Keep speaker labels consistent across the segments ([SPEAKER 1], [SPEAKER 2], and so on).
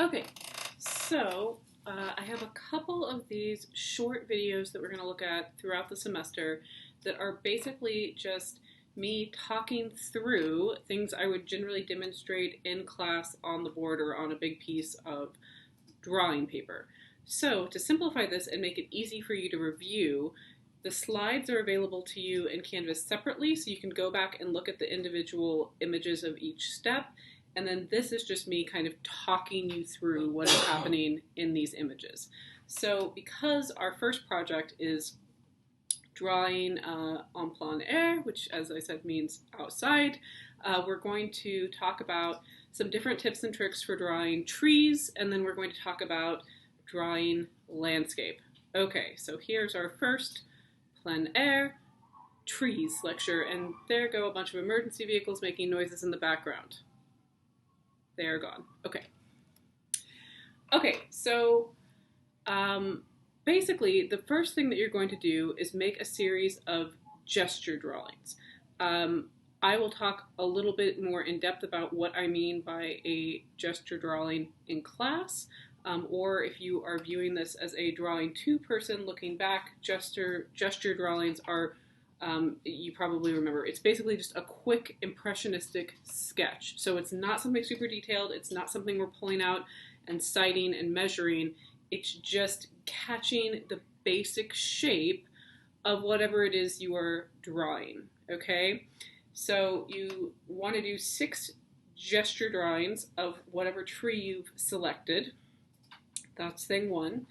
[SPEAKER 1] Okay, so I have a couple of these short videos that we're going to look at throughout the semester that are basically just me talking through things I would generally demonstrate in class on the board or on a big piece of drawing paper. So to simplify this and make it easy for you to review, the slides are available to you in Canvas separately, so you can go back and look at the individual images of each step. And then this is just me kind of talking you through what is happening in these images. So because our first project is drawing en plein air, which as I said means outside, we're going to talk about some different tips and tricks for drawing trees, and then we're going to talk about drawing landscape. Okay, so here's our first plein air trees lecture, and there go a bunch of emergency vehicles making noises in the background. They are gone. Okay. Okay, so basically the first thing that you're going to do is make a series of gesture drawings. I will talk a little bit more in depth about what I mean by a gesture drawing in class, or if you are viewing this as a drawing two-person looking back, gesture drawings are, you probably remember, it's basically just a quick impressionistic sketch. So it's not something super detailed, it's not something we're pulling out and citing and measuring, it's just catching the basic shape of whatever it is you are drawing, okay? So you want to do 6 gesture drawings of whatever tree you've selected. That's thing 1.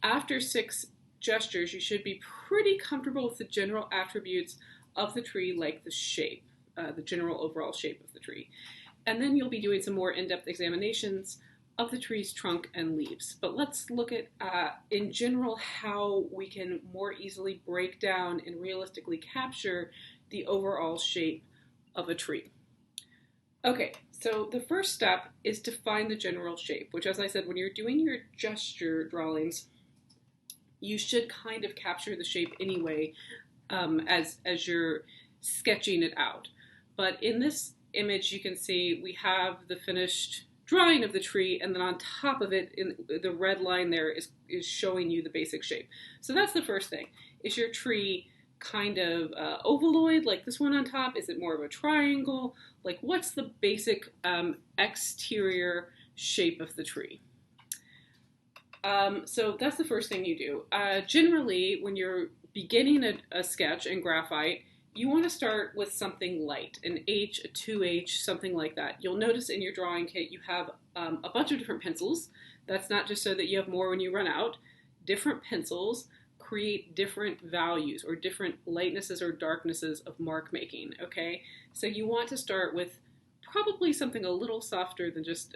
[SPEAKER 1] After 6 gestures, you should be pretty comfortable with the general attributes of the tree, like the shape, the general overall shape of the tree. And then you'll be doing some more in-depth examinations of the tree's trunk and leaves. But let's look at, in general, how we can more easily break down and realistically capture the overall shape of a tree. Okay, so the first step is to find the general shape, which, as I said, when you're doing your gesture drawings, you should kind of capture the shape anyway as you're sketching it out. But in this image, you can see we have the finished drawing of the tree, and then on top of it, in the red line there is showing you the basic shape. So that's the first thing. Is your tree kind of ovaloid, like this one on top? Is it more of a triangle? Like, what's the basic exterior shape of the tree? So that's the first thing you do. Generally, when you're beginning a sketch in graphite, you want to start with something light, an H, a 2H, something like that. You'll notice in your drawing kit you have a bunch of different pencils. That's not just so that you have more when you run out. Different pencils create different values or different lightnesses or darknesses of mark making, okay? So you want to start with probably something a little softer than just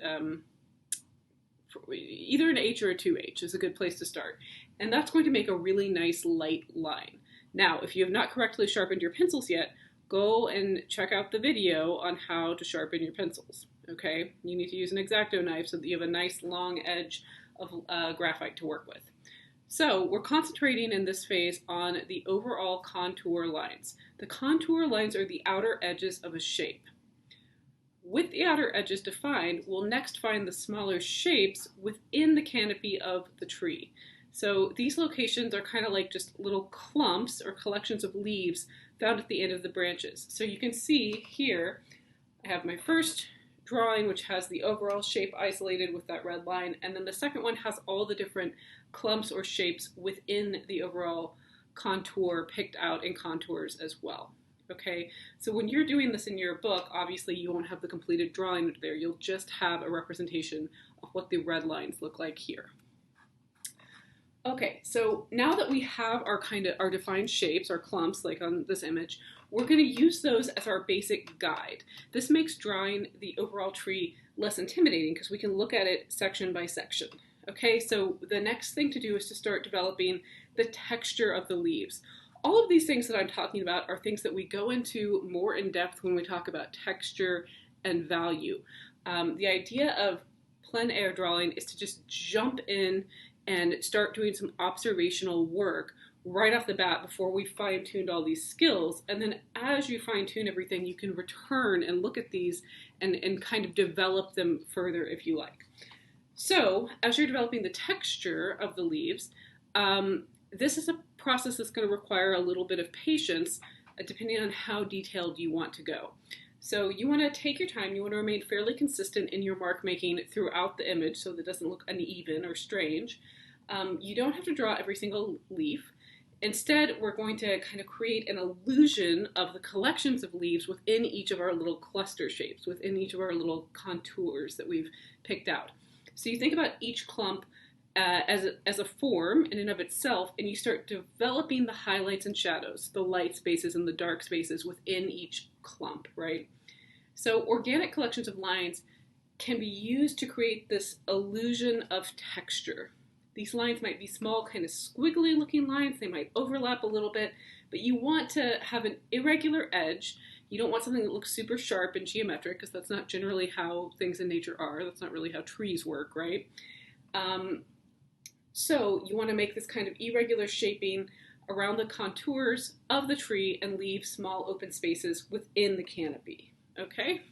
[SPEAKER 1] either an H or a 2H is a good place to start. And that's going to make a really nice light line. Now, if you have not correctly sharpened your pencils yet, go and check out the video on how to sharpen your pencils, okay? You need to use an X-Acto knife so that you have a nice long edge of graphite to work with. So we're concentrating in this phase on the overall contour lines. The contour lines are the outer edges of a shape. With the outer edges defined, we'll next find the smaller shapes within the canopy of the tree. So these locations are kind of like just little clumps or collections of leaves found at the end of the branches. So you can see here, I have my first drawing, which has the overall shape isolated with that red line, and then the second one has all the different clumps or shapes within the overall contour picked out in contours as well. Okay, so when you're doing this in your book, obviously you won't have the completed drawing there. You'll just have a representation of what the red lines look like here. Okay, so now that we have our defined shapes, our clumps, like on this image, we're going to use those as our basic guide. This makes drawing the overall tree less intimidating because we can look at it section by section. Okay, so the next thing to do is to start developing the texture of the leaves. All of these things that I'm talking about are things that we go into more in depth when we talk about texture and value. The idea of plein air drawing is to just jump in and start doing some observational work right off the bat before we fine-tuned all these skills. And then as you fine-tune everything, you can return and look at these and kind of develop them further if you like. So, as you're developing the texture of the leaves, this is a process that's going to require a little bit of patience, depending on how detailed you want to go. So, you want to take your time, you want to remain fairly consistent in your mark making throughout the image so that it doesn't look uneven or strange. You don't have to draw every single leaf. Instead, we're going to kind of create an illusion of the collections of leaves within each of our little cluster shapes, within each of our little contours that we've picked out. So you think about each clump as a form in and of itself, and you start developing the highlights and shadows, the light spaces and the dark spaces within each clump, right? So organic collections of lines can be used to create this illusion of texture. These lines might be small, kind of squiggly looking lines. They might overlap a little bit, but you want to have an irregular edge. You don't want something that looks super sharp and geometric, because that's not generally how things in nature are. That's not really how trees work, right? So you want to make this kind of irregular shaping around the contours of the tree and leave small open spaces within the canopy, okay?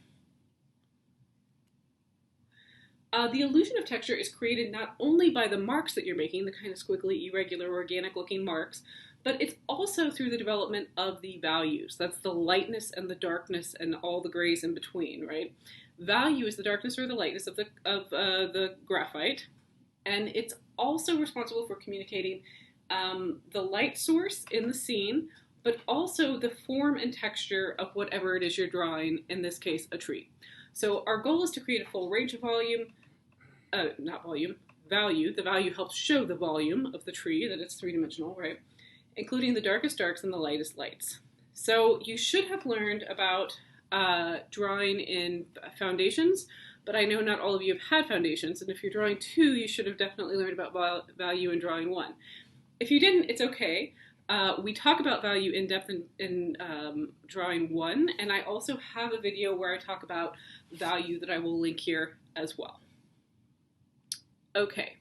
[SPEAKER 1] The illusion of texture is created not only by the marks that you're making, the kind of squiggly, irregular, organic looking marks, but it's also through the development of the values. That's the lightness and the darkness and all the grays in between, right? Value is the darkness or the lightness of the graphite, and it's also responsible for communicating the light source in the scene, but also the form and texture of whatever it is you're drawing, in this case, a tree. So our goal is to create a full range of value. The value helps show the volume of the tree, that it's three-dimensional, right? Including the darkest darks and the lightest lights. So you should have learned about drawing in foundations, but I know not all of you have had foundations, and if you're drawing 2, you should have definitely learned about value in drawing 1. If you didn't, it's okay. We talk about value in depth in drawing 1, and I also have a video where I talk about value that I will link here as well. Okay,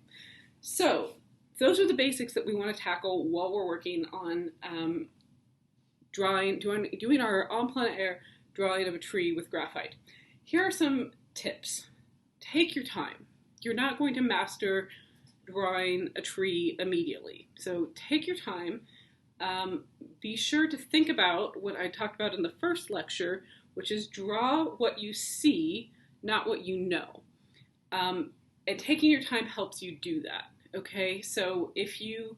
[SPEAKER 1] so those are the basics that we want to tackle while we're working on doing our en plein air drawing of a tree with graphite. Here are some tips. Take your time. You're not going to master drawing a tree immediately, so take your time. Be sure to think about what I talked about in the first lecture, which is draw what you see, not what you know. And taking your time helps you do that, okay? So if you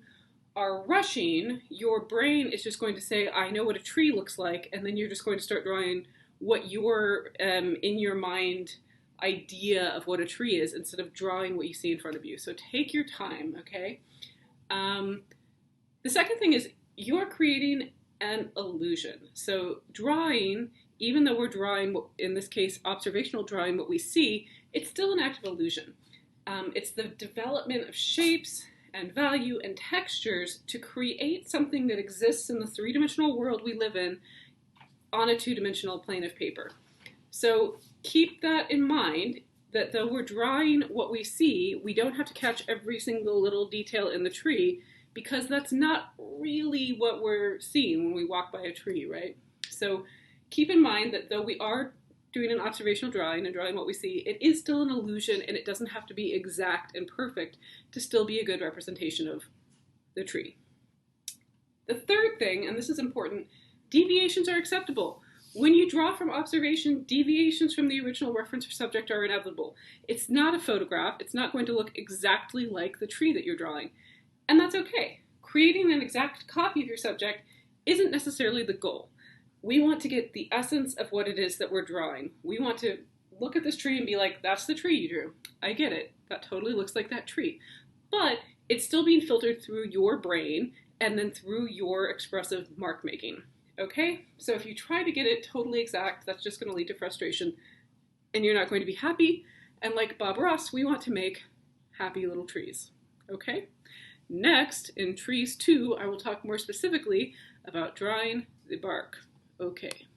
[SPEAKER 1] are rushing, your brain is just going to say, I know what a tree looks like, and then you're just going to start drawing what your, in your mind, idea of what a tree is, instead of drawing what you see in front of you. So take your time, okay? The second thing is, you're creating an illusion. So drawing, even though we're drawing, in this case, observational drawing, what we see, it's still an act of illusion. It's the development of shapes and value and textures to create something that exists in the three-dimensional world we live in on a two-dimensional plane of paper. So keep that in mind, that though we're drawing what we see, we don't have to catch every single little detail in the tree, because that's not really what we're seeing when we walk by a tree, right? So keep in mind that though we are doing an observational drawing and drawing what we see, it is still an illusion, and it doesn't have to be exact and perfect to still be a good representation of the tree. The third thing, and this is important, deviations are acceptable. When you draw from observation, deviations from the original reference or subject are inevitable. It's not a photograph. It's not going to look exactly like the tree that you're drawing. And that's okay. Creating an exact copy of your subject isn't necessarily the goal. We want to get the essence of what it is that we're drawing. We want to look at this tree and be like, that's the tree you drew. I get it. That totally looks like that tree. But it's still being filtered through your brain and then through your expressive mark making. Okay? So if you try to get it totally exact, that's just going to lead to frustration, and you're not going to be happy. And like Bob Ross, we want to make happy little trees. Okay? Next, in Trees 2, I will talk more specifically about drawing the bark. Okay.